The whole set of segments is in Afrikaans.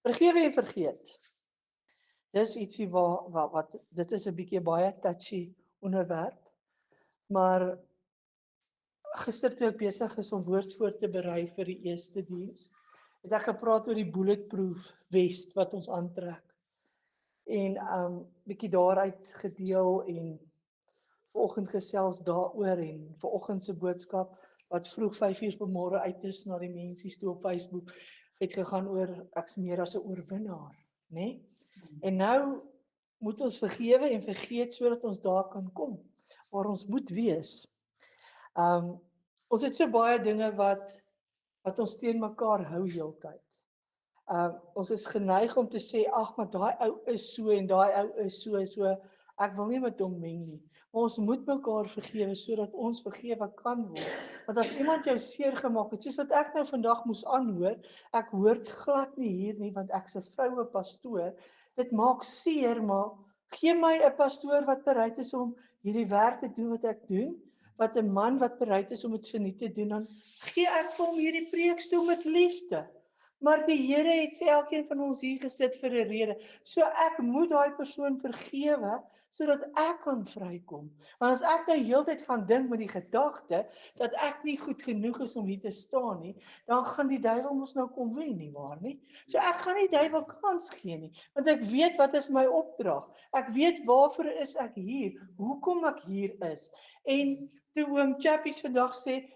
Vergewe en vergeet. Dis ietsie wat dit is 'n bietjie baie touchy onderwerp, maar gister toe ek besig is om woord voor te berei vir die eerste diens, het ek gepraat oor die bulletproof vest wat ons aantrek. En bietjie daaruit gedeel en vanoggend gesels daaroor en vanoggend se boodskap wat vroeg 5:00 vanmôre uit is na die mensies toe op Facebook het gegaan oor ek's meer as 'n oorwinnaar, né? En nou moet ons vergewe en vergeet sodat ons daar kan kom waar ons moet wees. Ons het so baie dinge wat ons teen mekaar hou heeltyd. Ons is geneig om te sê ag, maar daai ou is so en daai ou is so ek wil nie met hom meng nie. Maar ons moet mekaar vergewe sodat ons vergewe kan word. Want as iemand jou seer gemaak het, soos wat ek nou vandag moes aanhoor, ek hoort glad nie hier nie want ek's 'n vroue pastoor. Dit maak seer, maar gee my 'n pastoor wat bereid is om hierdie werk te doen wat ek doen, wat 'n man wat bereid is om dit vir nie te doen, dan gee ek vir hom hierdie preekstoel met liefde. Maar die Here het vir elkeen van ons hier gesit vir 'n rede. So ek moet daai persoon vergewe sodat ek kan vrykom. Want as ek nou heeltyd gaan dink met die gedagte dat ek nie goed genoeg is om hier te staan nie, dan gaan die duiwel mos nou kom wen, nie waar nie? So ek gaan die duiwel kans gee nie, want ek weet wat is my opdrag. Ek weet waarvoor is ek hier, hoekom ek hier is. En toe oom Chappies vandag sê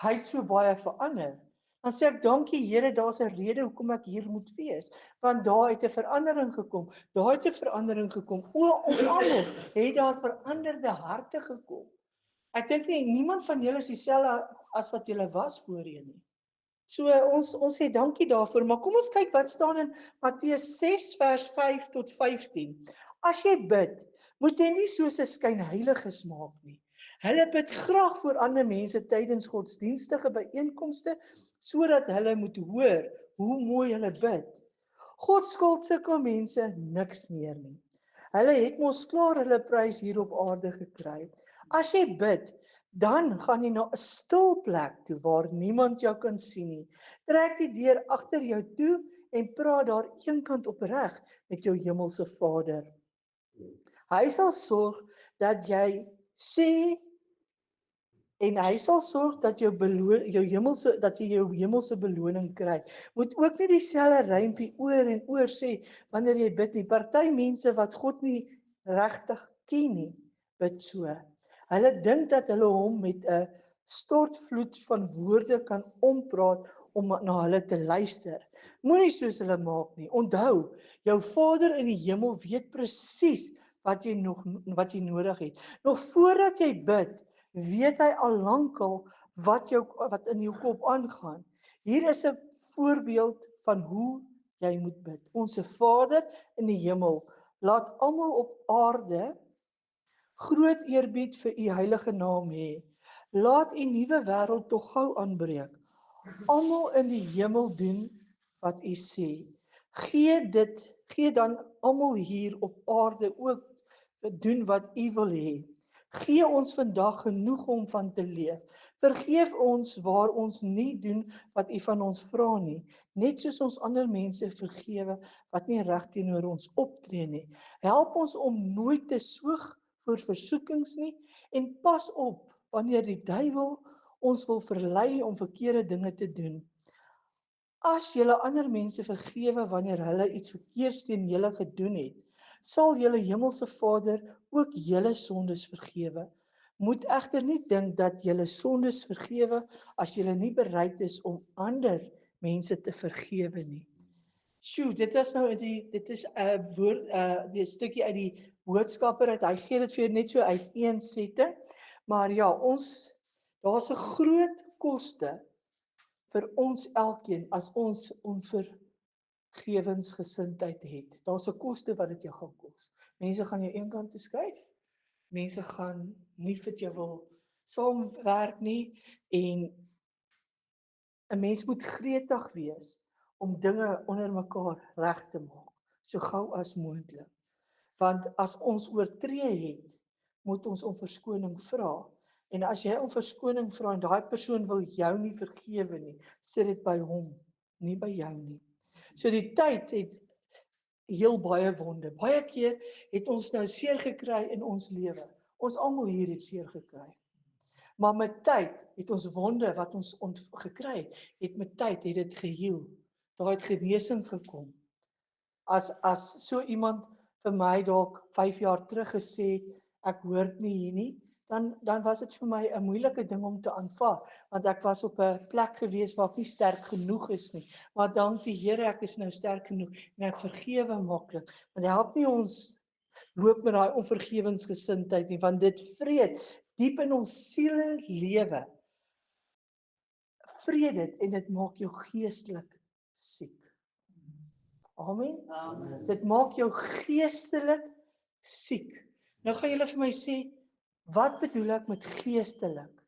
hy het so baie verander, dan sê ek dankie Here, daar's 'n rede hoekom ek hier moet wees, want daar het 'n verandering gekom. Daar het 'n verandering gekom. Ons almal het daar veranderde harte gekom. Ek dink nie niemand van julle is dieselfde as wat julle was voorheen nie. So ons sê dankie daarvoor, maar kom ons kyk wat staan in Matteus 6 vers 5 tot 15. As jy bid, moet jy nie soos 'n skynheiliges maak nie. Hulle bid graag voor ander mense tydens godsdienstige byeenkomste sodat hulle moet hoor hoe mooi hulle bid. God skuld sulke mense niks meer nie. Hulle het mos klaar hulle prys hier op aarde gekry. As jy bid, dan gaan jy na 'n stil plek toe waar niemand jou kan sien nie. Trek die deur agter jou toe en praat daar eenkant opreg met jou hemelse Vader. Hy sal sorg dat jy sê en hy sal sorg dat jou hemelse beloning kry. Moet ook nie dieselfde rympie oor en oor sê wanneer jy bid nie. Party mense wat God nie regtig ken nie, bid so. Hulle dink dat hulle hom met 'n stortvloed van woorde kan ompraat om na hulle te luister. Moenie soos hulle maak nie. Onthou, jou Vader in die hemel weet presies wat jy nodig het. Nog voordat jy bid, weet hy al lankal wat in jou kop aangaan. Hier is 'n voorbeeld van hoe jy moet bid. Onse Vader in die hemel, laat almal op aarde groot eerbied vir u heilige naam hê. Laat u nuwe wêreld tog gou aanbreek. Almal in die hemel doen wat u sê. Gee dan almal hier op aarde ook doen wat u wil hê. Gee ons vandag genoeg om van te leef. Vergeef ons waar ons nie doen wat u van ons vra nie, net soos ons ander mense vergewe wat nie reg teenoor ons optree nie. Help ons om nooit te soeg vir versoekings nie en pas op wanneer die duiwel ons wil verlei om verkeerde dinge te doen. As julle ander mense vergewe wanneer hulle iets verkeerds teen julle gedoen het, sal julle hemelse Vader ook julle sondes vergewe. Moet egter nie dink dat julle sondes vergewe as julle nie bereid is om ander mense te vergewe nie. Sjoe, dit is 'n woord, die stukkie uit die boodskapper uit. Hy gee dit vir jou net so uit een setting. Maar ja, daar's 'n groot koste vir ons elkeen as ons onvergewensgesindheid het. Daar's 'n koste wat dit jou gaan kos. Mense gaan jou eenkant toe skuif. Mense gaan nie vir jou wil saamwerk nie en 'n mens moet gretig wees om dinge onder mekaar reg te maak, so gou as moontlik. Want as ons oortree het, moet ons om verskoning vra. En as jy om verskoning vra en daai persoon wil jou nie vergewe nie, sit dit by hom, nie by jou nie. So die tyd het heel baie wonde. Baie keer het ons nou seer gekry in ons lewe. Ons almal hier het seer gekry. Maar met tyd het ons wonde wat ons gekry het met tyd het dit geheel. Daar het genesing gekom. As so iemand vir my dalk 5 jaar terug gesê het, ek hoort nie hier nie, dan was dit vir my 'n moeilike ding om te aanvaar, want ek was op 'n plek gewees waar ek nie sterk genoeg is nie. Maar dank die Here, ek is nou sterk genoeg en ek vergewe maklik. Want dit help nie ons loop met daai onvergewensgesindheid nie, want dit vreet diep in ons siele lewe. Vreet dit en dit maak jou geestelik siek. Amen. Amen. Dit maak jou geestelik siek. Nou gaan julle vir my sê, wat bedoel ek met geestelik?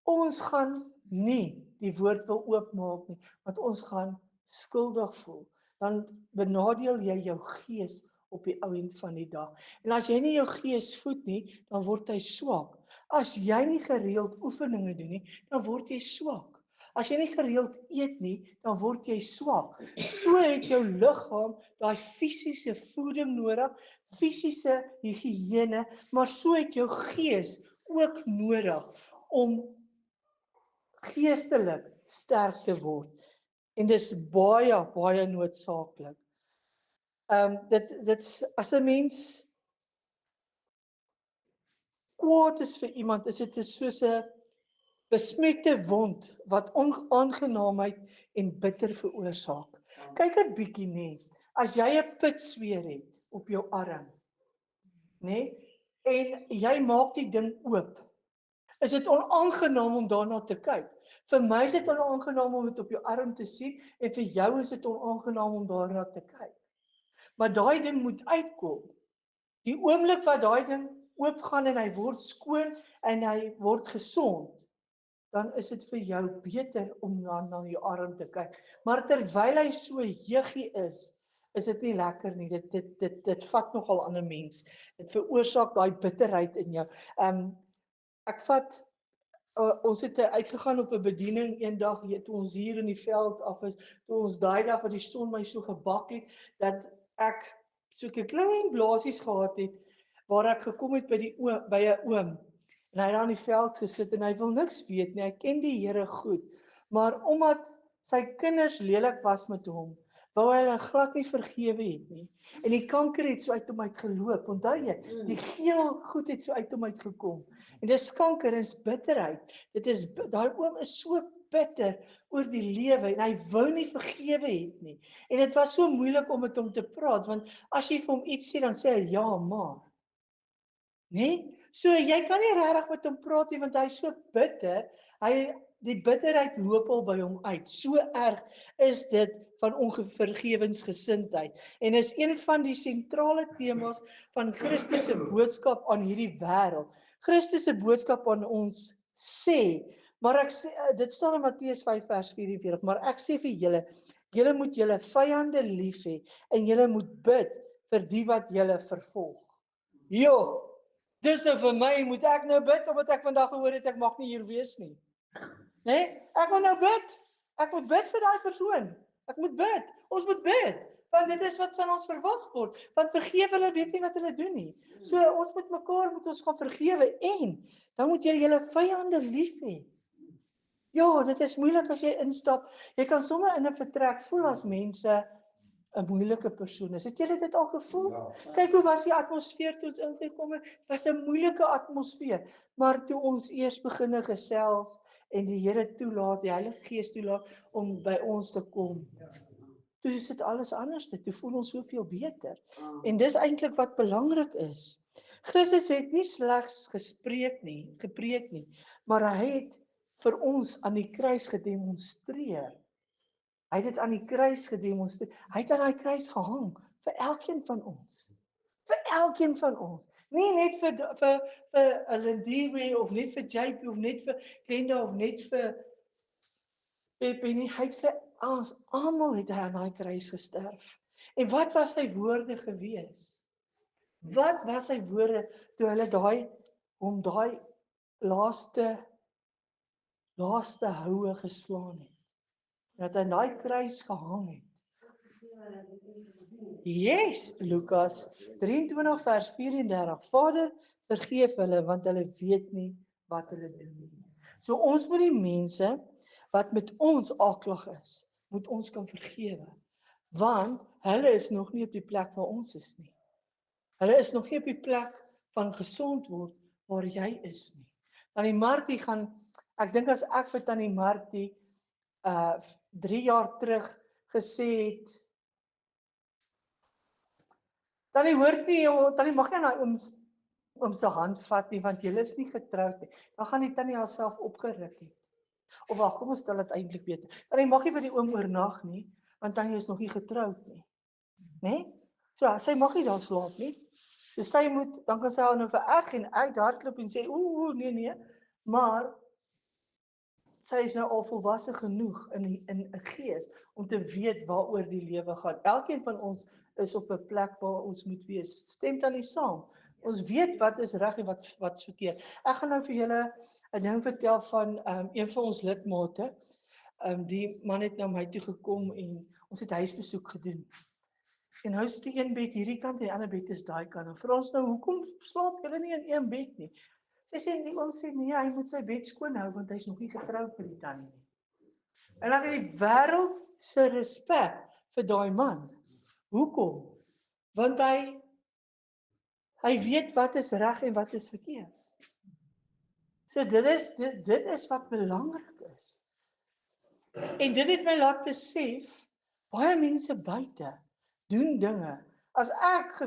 Ons gaan nie die woord wil oopmaak nie, want ons gaan skuldig voel. Dan benadeel jy jou gees op die ou end van die dag. En as jy nie jou gees voed nie, dan word hy swak. As jy nie gereeld oefeninge doen nie, dan word jy swak. As jy nie gereeld eet nie, dan word jy swak. So het jou liggaam daai fisiese voeding nodig, fisiese higiëne, maar so het jou gees ook nodig om geestelik sterk te word. En dis baie noodsaaklik. Dit as 'n mens kwaad is vir iemand, is dit soos 'n besmette wond wat onaangenaamheid en bitter veroorsaak. Kyk 'n bietjie nê, as jy 'n pitsweer het op jou arm, nê, en jy maak die ding oop, is dit onaangenaam om daarna te kyk. Vir my is dit onaangenaam om dit op jou arm te sien en vir jou is dit onaangenaam om daarna te kyk. Maar daai ding moet uitkom. Die oomblik wat daai ding oopgaan en hy word skoon en hy word gesond, dan is dit vir jou beter om na jou arm te kyk. Maar terwyl hy so juggie is dit nie lekker nie. Dit vat nogal aan 'n mens. Dit veroorsaak daai bitterheid in jou. Ek vat ons het uitgegaan op 'n bediening eendag toe ons hier in die veld af is, toe ons daai dag wat die son my so gebak het dat ek so 'n klein blaasies gehad het waar ek gekom het by 'n oom. En hy het daar in die veld gesit en hy wil niks weet nie. Hy ken die Here goed, maar omdat sy kinders lelik was met hom, wou hy hulle glad nie vergewe het nie. En die kanker het so uit hom uit geloop. Onthou jy, die geel goed het so uit hom uit gekom. En dis kanker, is bitterheid. Daai oom is so bitter oor die lewe en hy wou nie vergewe het nie. En dit was so moeilik om met hom te praat, want as jy vir hom iets sê, dan sê hy ja, maar. Nee? So jy kan nie regtig met hom praat nie, want hy is so bitter. Die bitterheid loop al by hom uit. So erg is dit van onvergewensgesindheid. En is een van die sentrale temas van Christus se boodskap aan hierdie wêreld. Christus se boodskap aan ons sê, maar ek sê, dit staan in Matteus 5 vers 44, maar ek sê vir julle moet julle vyande lief hê en julle moet bid vir die wat julle vervolg. Jo, dis nou vir my, moet ek nou bid omdat ek vandag gehoor het ek mag nie hier wees nie. Nee, ek moet nou bid. Ek moet bid vir daai persoon. Ek moet bid. Ons moet bid. Want dit is wat van ons verwag word. Want vergewe hulle, weet nie wat hulle doen nie. So ons moet mekaar gaan vergewe en dan moet jy julle vyande lief hê. Ja, dit is moeilik as jy instap. Jy kan sommer in 'n vertrek voel as mense 'n moeilike persoon is. Het julle dit al gevoel? Ja. Kyk hoe was die atmosfeer toe ons ingekom het. Dit was 'n moeilike atmosfeer. Maar toe ons eers begine gesels en die Here toelaat, die Heilige Gees toelaat om by ons te kom. Toe is dit alles anders. Toe voel ons soveel beter. En dis eintlik wat belangrik is. Christus het nie slegs gepreek nie, maar hy het vir ons aan die kruis gedemonstreer. Hy het dit aan die kruis gedemonstreer. Hy het aan daai kruis gehang vir elkeen van ons. Vir elkeen van ons. Nie net vir Lindiwe of net vir JP of net vir Glenda of net vir Pepe nie. Hy het vir ons almal het hy aan daai kruis gesterf. En wat was sy woorde gewees? Wat was sy woorde toe hulle daai laaste houe geslaan het? dat hy aan daai kruis gehang het. Yes, Lukas 23 vers 34. Vader, vergeef hulle want hulle weet nie wat hulle doen nie. So ons moet die mense wat met ons aklig is, moet ons kan vergewe. Want hulle is nog nie op die plek waar ons is nie. Hulle is nog nie op die plek van gesond word waar jy is nie. Tannie Martie gaan, ek dink as ek vir Tannie Martie 3 jaar terug gesê het, Tannie hoort nie, Tannie mag nie na oom se hand vat nie, want julle is nie getroud nie. Dan gaan die Tannie haarself opgeruk het. Of wag, kom ons stel dit eintlik beter. Tannie mag nie by die oom oornag nie, want Tannie is nog nie getroud nie. Né? So, sy mag nie daar slaap nie. So sy moet, dan kan sy haar nou vererg en uit hardloop en sê, nee, maar sy is nou al volwasse genoeg in 'n gees om te weet waaroor die lewe gaan. Elkeen van ons is op 'n plek waar ons moet wees. Stem dan nie saam. Ons weet wat is reg en wat is verkeerd. Ek gaan nou vir julle 'n ding vertel van een van ons lidmate. Die man het na my toe gekom en ons het huisbesoek gedoen. En nou is die een bed hierdie kant en die ander bed is daai kant. En vra ons nou, hoekom slaap julle nie in een bed nie? Sy sê, die oom sê, nee, hy moet sy bed skoon hou, want hy is nog nie getroud vir die tannie nie. En dan het die wêreld se respek vir daai man. Hoekom? Want hy weet wat is reg en wat is verkeerd. So dit is wat belangrik is. En dit het my laat besef, baie mense buite doen dinge. As ek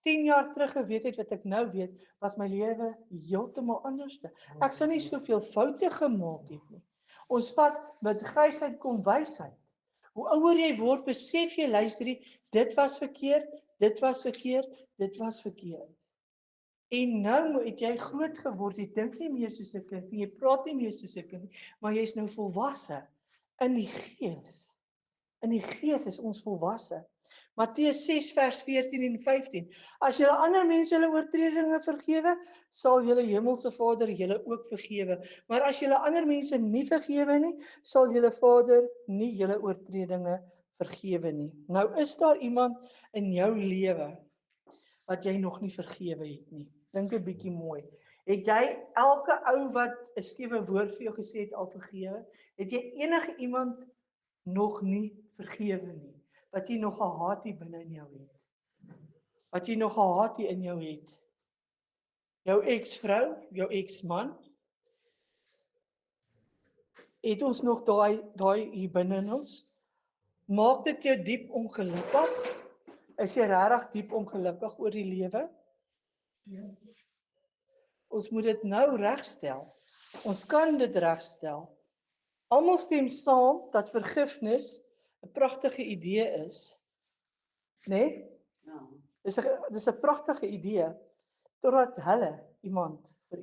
10 jaar terug geweet het wat ek nou weet, was my lewe heeltemal anders. Ek sou nie soveel foute gemaak het nie. Ons vat met grysheid kom wysheid. Hoe ouer jy word, besef jy, luister, dit was verkeerd, dit was verkeerd, dit was verkeerd. En nou het jy groot geword, jy dink nie meer soos 'n kind nie, jy praat nie meer soos 'n kind nie, maar jy is nou volwasse in die gees. In die gees is ons volwasse. Matteus 6 vers 14 en 15. As julle ander mense hulle oortredinge vergewe, sal julle hemelse Vader julle ook vergewe. Maar as julle ander mense nie vergewe nie, sal julle Vader nie julle oortredinge vergewe nie. Nou is daar iemand in jou lewe wat jy nog nie vergewe het nie. Dink 'n bietjie mooi. Het jy elke ou wat 'n skewe woord vir jou gesê het al vergewe? Het jy enige iemand nog nie vergewe nie? Wat jy nog 'n haatie binne in jou het? Wat jy nog 'n haatie in jou het? Jou eksvrou, jou eksman? Het ons nog daai hier binne in ons? Maak dit jou diep ongelukkig? Is jy regtig diep ongelukkig oor die lewe? Ons moet dit nou regstel. Ons kan dit regstel. Almal stem saam dat vergifnis 'n pragtige idee is. Né? Ja. Dis 'n pragtige idee totdat iemand vir